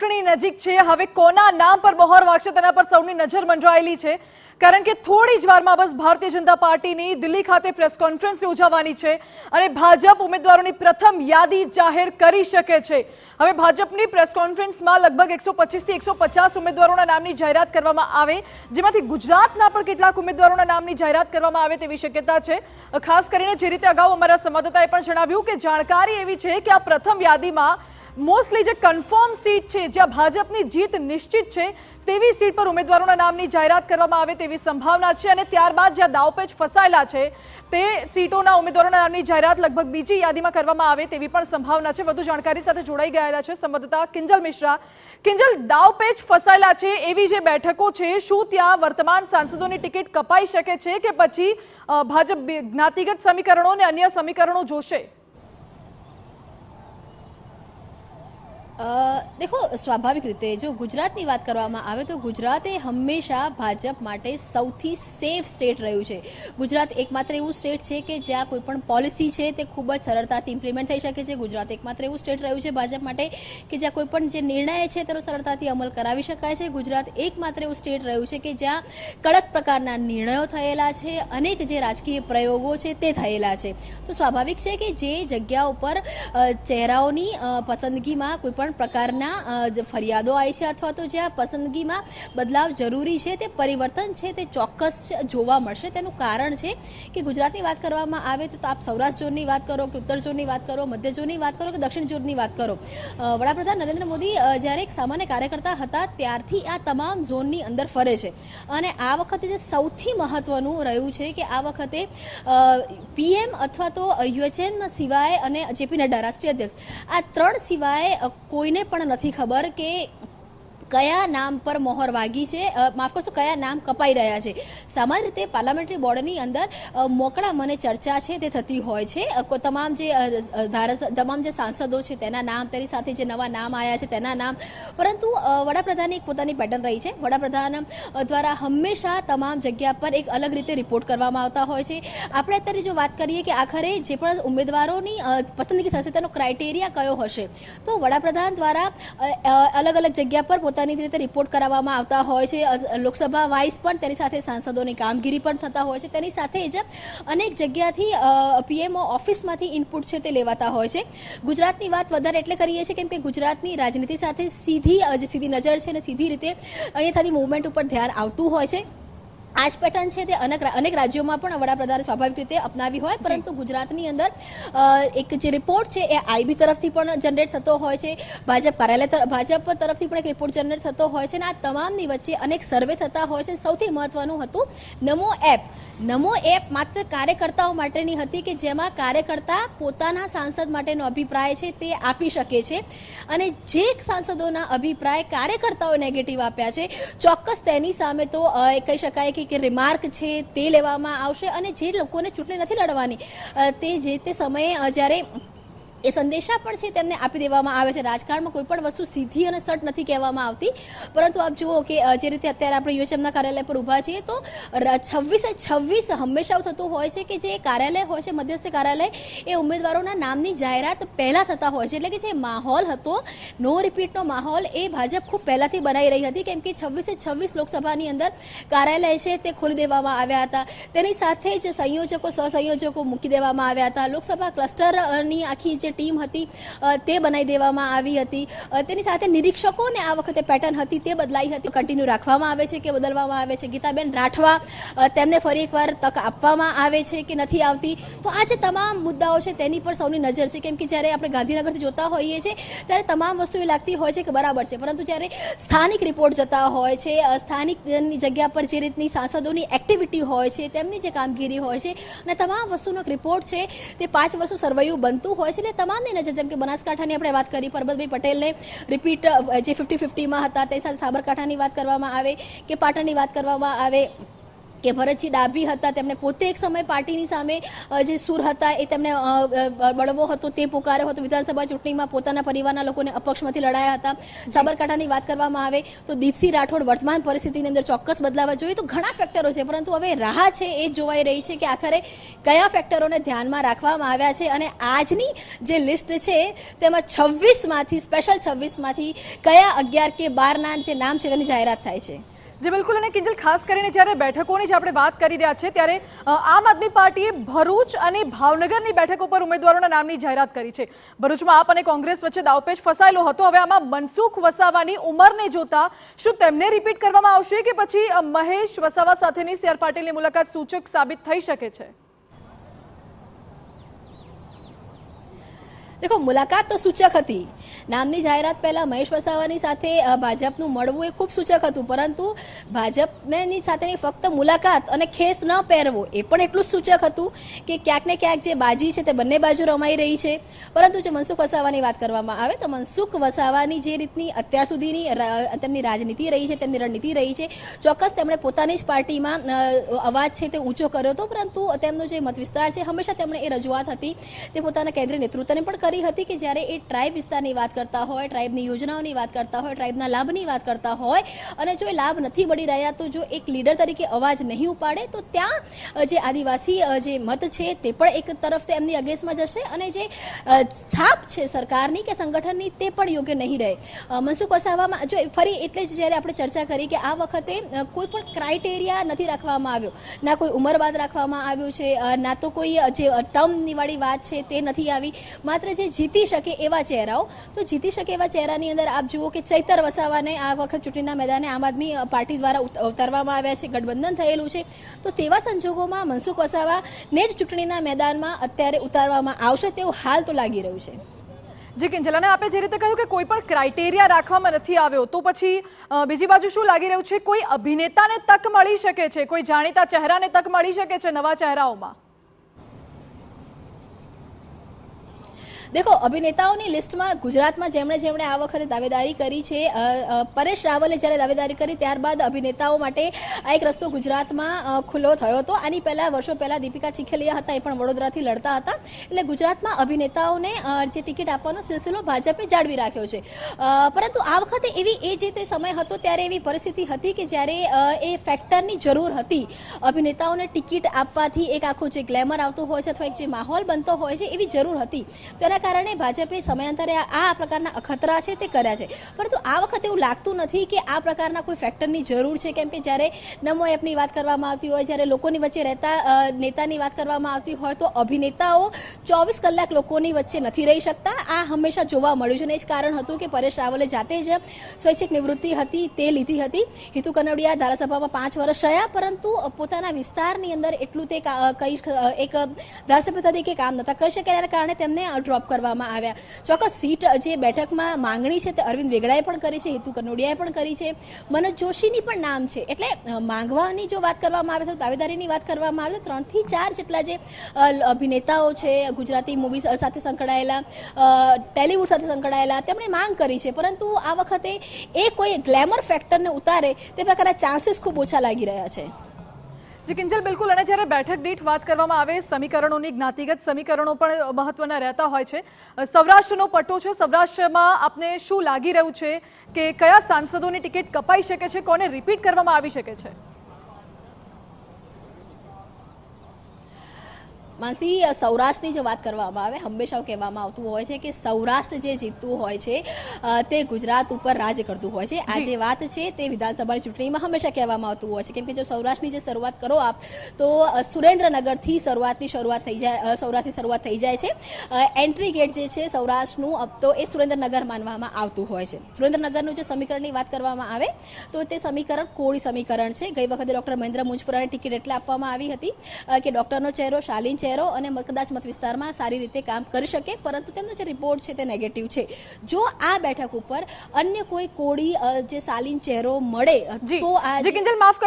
ચૂંટણી નજીક છે। હવે કોના નામ પર મહોર વાગશે તેના પર સૌની નજર મંડરાયેલી છે, કારણ કે થોડી જ વારમાં બસ ભારતીય જનતા પાર્ટીની દિલ્હી ખાતે પ્રેસ કોન્ફરન્સ યોજાવાની છે અને ભાજપ ઉમેદવારોની પ્રથમ યાદી જાહેર કરી શકે છે। હવે ભાજપની પ્રેસ કોન્ફરન્સમાં લગભગ 125 થી 150 ઉમેદવારોના નામની જાહેરાત કરવામાં આવે, જેમાંથી ગુજરાતના પણ કેટલાક ઉમેદવારોના નામની જાહેરાત કરવામાં આવે તેવી શક્યતા છે। ખાસ કરીને જે રીતે અગાઉ અમારા સંવાદદાતાએ પણ જણાવ્યું કે જાણકારી એવી છે કે આ પ્રથમ યાદીમાં મોસ્ટલી જે કન્ફર્મ સીટ છે, જ્યાં ભાજપની જીત નિશ્ચિત છે તેવી સીટ પર ઉમેદવારોના નામની જાહેરાત કરવામાં આવે તેવી સંભાવના છે અને ત્યારબાદ જ્યાં દાવપેચ ફસાયેલા છે તે સીટોના ઉમેદવારોના નામની જાહેરાત લગભગ બીજી યાદીમાં કરવામાં આવે તેવી પણ સંભાવના છે। વધુ જાણકારી સાથે જોડાઈ ગયા છે સંવાદદાતા કિંજલ મિશ્રા। કિંજલ, દાવપેચ ફસાયેલા છે એવી જે બેઠકો છે, શું ત્યાં વર્તમાન સાંસદોની ટિકિટ કપાઈ શકે છે કે પછી ભાજપ જ્ઞાતિગત સમીકરણો અને અન્ય સમીકરણો જોશે? देखो, स्वाभाविक रीते जो गुजरात की बात करवामां आवे तो गुजरात हमेशा भाजप माटे सौथी सेफ स्टेट रह्युं छे। गुजरात एकमात्र एवुं स्टेट छे के ज्यां कोईपण पॉलिसी छे ते खूब ज सरळताथी इम्प्लिमेंट थई शके छे। गुजरात एकमात्र एवुं स्टेट रह्युं छे भाजप माटे के ज्यां कोईपण जे निर्णय छे तेनो सरळताथी अमल करावी शकाय छे। गुजरात एकमात्र एवुं स्टेट रह्युं छे के ज्यां कड़क प्रकारना निर्णयो थयेला छे, अनेक जे राजकीय प्रयोगो छे ते थयेला छे। तो स्वाभाविक छे के जे जग्याओ पर चेहराओनी पसंदगीमां कोईपण प्रकारना फरियादो आई है अथवा तो ज्यां पसंदगीमां बदलाव जरूरी है ते परिवर्तन है ते चौक्कस जोवा मळशे। तेनुं कारण है कि गुजरातनी वात करवामां आवे तो आप सौराष्ट्र जोननी वात करो के उत्तर जोननी वात करो, मध्य जोननी वात करो के दक्षिण जोननी वात करो, वडाप्रधान नरेंद्र मोदी ज्यारे एक सामान्य कार्यकर्ता हता त्यारथी आ तमाम जोननी अंदर फरे छे अने आ वखते जे सौथी महत्वनुं रह्युं छे के आ वखते पीएम अथवा तो यूएचएम सिवाय अने जेपी नड्डा राष्ट्रीय अध्यक्ष आ त्रण सिवाय कोईने पण नथी खबर के कया नाम पर मोहर वागी है, माफ करशो कया नाम कपाई रह्या छे। सामान्य रीते पार्लामेंटरी बोर्डनी अंदर मोकळा मने चर्चा छे ते थती होय छे। तमाम जे सांसदों छे तेना नाम, तेनी साथे जे नवा नाम आया छे तेना नाम, परंतु वडाप्रधाननी एक पोतानी पेटर्न रही छे। वडाप्रधान द्वारा हमेशा तमाम जग्या पर एक अलग रीते रिपोर्ट करवामां आवता होय छे। आपणे अत्यारे जो वात करीए के आखरे जे पण उमेदवारोनी पसंदगी थशे तेनो क्राइटेरिया कयो हशे, तो वडाप्रधान द्वारा अलग अलग जग्या पर પોતાની રીતે રિપોર્ટ કરાવવામાં આવતા હોય છે। લોકસભા વાઇઝ પણ તેની સાથે સાંસદોની કામગીરી પણ થતા હોય છે। તેની સાથે જ અનેક જગ્યાથી પીએમઓ ઓફિસમાંથી ઇનપુટ છે તે લેવાતા હોય છે। ગુજરાતની વાત વધારે એટલે કરીએ છીએ કેમ કે ગુજરાતની રાજનીતિ સાથે સીધી નજર છે અને સીધી રીતે અહીંયા થતી મૂવમેન્ટ ઉપર ધ્યાન આવતું હોય છે। आज પેટર્ન છે તે અનેક રાજ્યોમાં પણ વડાપ્રધાને સ્વાભાવિક રીતે અપનાવી હોય, પરંતુ ગુજરાતની અંદર એક જે રિપોર્ટ છે એ આઈબી તરફથી પણ જનરેટ થતો હોય છે, ભાજપ તરફથી પણ એક રિપોર્ટ જનરેટ થતો હોય છે અને આ તમામની વચ્ચે અનેક સર્વે થતા હોય છે। સૌથી મહત્વનું હતું નમો એપ। નમો એપ માત્ર કાર્યકર્તાઓ માટેની હતી કે જેમાં કાર્યકર્તા પોતાના સાંસદ માટેનો અભિપ્રાય છે તે આપી શકે છે અને જે સાંસદોના અભિપ્રાય કાર્યકર્તાઓ નેગેટિવ આપ્યા છે, ચોક્કસ તેની સામે તો કહી શકાય કે રિમાર્ક છે તે લેવામાં આવશે અને જે લોકોને ચૂંટણી નથી લડવાની તે જે તે સમયે જ્યારે એ સંદેશા પણ છે તેમને આપી દેવામાં આવે છે। રાજકારણમાં કોઈ પણ વસ્તુ સીધી અને સટ નથી કહેવામાં આવતી, પરંતુ આપ જુઓ કે જે રીતે અત્યારે આપણે યુએચએમના કાર્યાલય પર ઊભા છીએ તો 26 હંમેશા થતું હોય છે કે જે કાર્યાલય હોય છે, મધ્યસ્થ કાર્યાલય, એ ઉમેદવારોના નામની જાહેરાત પહેલાં થતા હોય છે। એટલે કે જે માહોલ હતો, નો રિપીટનો માહોલ, એ ભાજપ ખૂબ પહેલાંથી બનાવી રહી હતી કેમ કે 26 લોકસભાની અંદર કાર્યાલય છે તે ખોલી દેવામાં આવ્યા હતા। તેની સાથે જ સંયોજકો સહસંયોજકો મૂકી દેવામાં આવ્યા હતા। લોકસભા ક્લસ્ટરની આખી જે ટીમ હતી તે બનાવી દેવામાં આવી હતી। તેની સાથે નિરીક્ષકોને આ વખતે પેટર્ન હતી તે બદલાઈ હતી, કન્ટિન્યુ રાખવામાં આવે છે કે બદલવામાં આવે છે। ગીતાબેન રાઠવા તેમને ફરી એકવાર તક આપવામાં આવે છે કે નથી આવતી, તો આ જે તમામ મુદ્દાઓ છે તેની પર સૌની નજર છે કેમ કે જ્યારે આપણે ગાંધીનગરથી જોતા હોઈએ છીએ ત્યારે તમામ વસ્તુ એ લાગતી હોય છે કે બરાબર છે, પરંતુ જ્યારે સ્થાનિક રિપોર્ટ જતા હોય છે, સ્થાનિકની જગ્યા પર જે રીતની સાંસદોની એક્ટિવિટી હોય છે, તેમની જે કામગીરી હોય છે અને તમામ વસ્તુનો એક રિપોર્ટ છે તે 5 વર્ષનું સર્વેયું બનતું હોય છે। તમામની નજર, જેમ કે બનાસકાંઠાની આપણે વાત કરી, પરબતભાઈ પટેલને રિપીટ જે 50-50માં હતા, તે સાથે સાબરકાંઠાની વાત કરવામાં આવે કે પાટણની વાત કરવામાં આવે કે ભરતજી ડાભી હતા, તેમણે પોતે એક સમય પાર્ટીની સામે જે સુર હતા એ તેમને બળવો હતો તે પોકાર્યો હતો. વિધાનસભા ચૂંટણીમાં પોતાના પરિવારના લોકોને અપક્ષમાંથી લડાયા હતા. સાબરકાંઠાની વાત કરવામાં આવે તો દીપસિંહ રાઠોડ વર્તમાન પરિસ્થિતિની અંદર ચોક્કસ બદલાવા જોઈએ. તો ઘણા ફેક્ટરો છે, પરંતુ હવે રાહ છે એ જોવાઈ રહી છે કે આખરે કયા ફેક્ટરોને ધ્યાનમાં રાખવામાં આવ્યા છે અને આજની જે લિસ્ટ છે તેમાં 26માંથી સ્પેશિયલ 26માંથી કયા 11 કે 12ના જે નામ છે તેની જાહેરાત થાય છે. જે બિલકુલ. અને કિંજલ, ખાસ કરીને જ્યારે બેઠકોની જે આપણે વાત કરી રહ્યા છે ત્યારે આમ આદમી પાર્ટીએ ભરૂચ અને ભાવનગરની બેઠકો પર ઉમેદવારોના નામની જાહેરાત કરી છે. ભરૂચમાં આપ અને કોંગ્રેસ વચ્ચે દાવપેચ ફસાયેલો હતો. હવે આમાં મનસુખ વસાવાની ઉંમરને જોતા શું તેમને રિપીટ કરવામાં આવશે કે પછી મહેશ વસાવા સાથેની સી આર પાટીલની મુલાકાત સૂચક સાબિત થઈ શકે છે? દેખો, મુલાકાત તો સૂચક હતી. નામની જાહેરાત પહેલા મહેશ વસાવાની સાથે ભાજપનું મળવું એ ખૂબ સૂચક હતું, પરંતુ ભાજપની સાથેની ફક્ત મુલાકાત અને ખેસ ન પહેરવો એ પણ એટલું જ સૂચક હતું કે ક્યાંક ને ક્યાંક જે બાજી છે તે બંને બાજુ રમાઈ રહી છે. પરંતુ જો મનસુખ વસાવાની વાત કરવામાં આવે તો મનસુખ વસાવાની જે રીતની અત્યાર સુધીની તેમની રાજનીતિ રહી છે, તેમની રણનીતિ રહી છે, ચોક્કસ તેમણે પોતાની જ પાર્ટીમાં અવાજ છે તે ઊંચો કર્યો હતો. પરંતુ તેમનો જે મત વિસ્તાર છે હંમેશા તેમણે એ રજૂઆત હતી તે પોતાના કેન્દ્રીય નેતૃત્વને પણ કરી હતી કે જ્યારે એ ટ્રાઇબ વિસ્તારની વાત કરતા હોય, ટ્રાઇબની યોજનાઓની વાત કરતા હોય, ટ્રાઇબના લાભની વાત કરતા હોય અને જો એ લાભ નથી મળી રહ્યા તો જો એક લીડર તરીકે અવાજ નહીં ઉપાડે તો ત્યાં જે આદિવાસી જે મત છે તે પણ એક તરફ એમની અગેન્સ્ટમાં જશે અને જે છાપ છે સરકારની કે સંગઠનની તે પણ યોગ્ય નહીં રહે. મનસુખ વસાવામાં જો ફરી એટલે જ જ્યારે આપણે ચર્ચા કરી કે આ વખતે કોઈ પણ ક્રાઇટેરિયા નથી રાખવામાં આવ્યો, ના કોઈ ઉંમર બાદ રાખવામાં આવ્યું છે, ના તો કોઈ જે ટર્મની વાળી વાત છે તે નથી આવી. માત્ર જે જીતી શકે એવા ચહેરાઓ, તો જીતી શકે એવા ચહેરાની અંદર આપ જુઓ કે ચૈતર વસાવાને આ વખત ચૂંટણીના મેદાને આમ આદમી પાર્ટી દ્વારા ઉતારવામાં આવ્યા છે, ગઠબંધન થયેલું છે. તો તેવા સંજોગોમાં મનસુખ વસાવાને જ ચૂંટણીના મેદાનમાં અત્યારે ઉતારવામાં આવશે તેવું હાલ તો લાગી રહ્યું છે. જી કિંજલ, અને આપે જે રીતે કહ્યું કે કોઈ પણ ક્રાઇટેરિયા રાખવામાં નથી આવ્યો, તો પછી બીજી બાજુ શું લાગી રહ્યું છે? કોઈ અભિનેતાને તક મળી શકે છે, કોઈ જાણીતા ચહેરાને તક મળી શકે છે નવા ચહેરાઓમાં? દેખો, અભિનેતાઓની લિસ્ટમાં ગુજરાતમાં જેમણે આ વખતે દાવેદારી કરી છે, પરેશ રાવલે જ્યારે દાવેદારી કરી ત્યારબાદ અભિનેતાઓ માટે આ એક રસ્તો ગુજરાતમાં ખુલ્લો થયો હતો. આની પહેલાં વર્ષો પહેલાં દીપિકા ચીખલિયા હતા, એ પણ વડોદરાથી લડતા હતા. એટલે ગુજરાતમાં અભિનેતાઓને જે ટિકિટ આપવાનો સિલસિલો ભાજપે જાળવી રાખ્યો છે. પરંતુ આ વખતે એવી એ જે તે સમય હતો ત્યારે એવી પરિસ્થિતિ હતી કે જ્યારે એ ફેક્ટરની જરૂર હતી. અભિનેતાઓને ટિકિટ આપવાથી એક આખું જે ગ્લેમર આવતું હોય છે અથવા એક જે માહોલ બનતો હોય છે એવી જરૂર હતી. તેના કારણે ભાજપે સમયાંતરે આ પ્રકારના અખતરા છે તે કર્યા છે. પરંતુ આ વખતે એવું લાગતું નથી કે આ પ્રકારના કોઈ ફેક્ટરની જરૂર છે, કેમ કે જ્યારે નમો એપની વાત કરવામાં આવતી હોય, જ્યારે લોકોની વચ્ચે રહેતા નેતાની વાત કરવામાં આવતી હોય તો અભિનેતાઓ 24 કલાક લોકોની વચ્ચે નથી રહી શકતા. આ હંમેશા જોવા મળ્યું છે અને એ જ કારણ હતું કે પરેશ રાવલે જાતે જ સ્વૈચ્છિક નિવૃત્તિ હતી તે લીધી હતી. હિતુ કનોડિયા ધારાસભામાં 5 વર્ષ રહ્યા, પરંતુ પોતાના વિસ્તારની અંદર એટલું તે એક ધારાસભ્ય તરીકે કામ નતા કરી શક્યા, એના કારણે તેમને ડ્રોપ કરવામાં આવ્યા. ચોક્કસ સીટ જે બેઠકમાં માંગણી છે તે અરવિંદ વેગડાએ પણ કરી છે, હિતુ કનોડિયાએ પણ કરી છે, મનોજ જોશીની પણ નામ છે. એટલે માંગવાની જો વાત કરવામાં આવે તો દાવેદારીની વાત કરવામાં આવે તો 3 થી 4 જેટલા જે અભિનેતાઓ છે ગુજરાતી મૂવી સાથે સંકળાયેલા, ટેલિવૂડ સાથે સંકળાયેલા, તેમણે માંગ કરી છે. પરંતુ આ વખતે એ કોઈ ગ્લેમર ફેક્ટરને ઉતારે તે પ્રકારના ચાન્સીસ ખૂબ ઓછા લાગી રહ્યા છે. જી કિંજલ, બિલકુલ. અને જ્યારે બેઠક દીઠ વાત કરવામાં આવે સમીકરણોની, જ્ઞાતિગત સમીકરણો પણ મહત્વના રહેતા હોય છે. સૌરાષ્ટ્રનો પટ્ટો છે, સૌરાષ્ટ્રમાં આપને શું લાગી રહ્યું છે કે કયા સાંસદોની ટિકિટ કપાઈ શકે છે, કોને રિપીટ કરવામાં આવી શકે છે? માનસી, સૌરાષ્ટ્રની જો વાત કરવામાં આવે હંમેશા કહેવામાં આવતું હોય છે કે સૌરાષ્ટ્ર જે જીતતું હોય છે તે ગુજરાત ઉપર રાજ કરતું હોય છે. આ જે વાત છે તે વિધાનસભાની ચૂંટણીમાં હંમેશા કહેવામાં આવતું હોય છે, કેમ કે જો સૌરાષ્ટ્રની જે શરૂઆત કરો આપ તો સુરેન્દ્રનગરથી શરૂઆત થઈ જાય, સૌરાષ્ટ્રની શરૂઆત થઈ જાય છે. એન્ટ્રી ગેટ જે છે સૌરાષ્ટ્રનું અબ તો એ સુરેન્દ્રનગર માનવામાં આવતું હોય છે. સુરેન્દ્રનગરનું જે સમીકરણની વાત કરવામાં આવે તો તે સમીકરણ કોળી સમીકરણ છે. ગઈ વખતે ડૉક્ટર મહેન્દ્ર મુંજપુરાને ટિકિટ એટલે આપવામાં આવી હતી કે ડૉક્ટરનો ચહેરો, શાલીન ચહેરો અને કદાચ મત વિસ્તારમાં સારી રીતે કામ કરી શકે, પરંતુ તેમનો જે રિપોર્ટ છે તે નેગેટિવ છે. જો આ બેઠક ઉપર અન્ય કોઈ કોળી જે શાલીન ચહેરો મળે તો આ કિંજલ, માફ કરજો.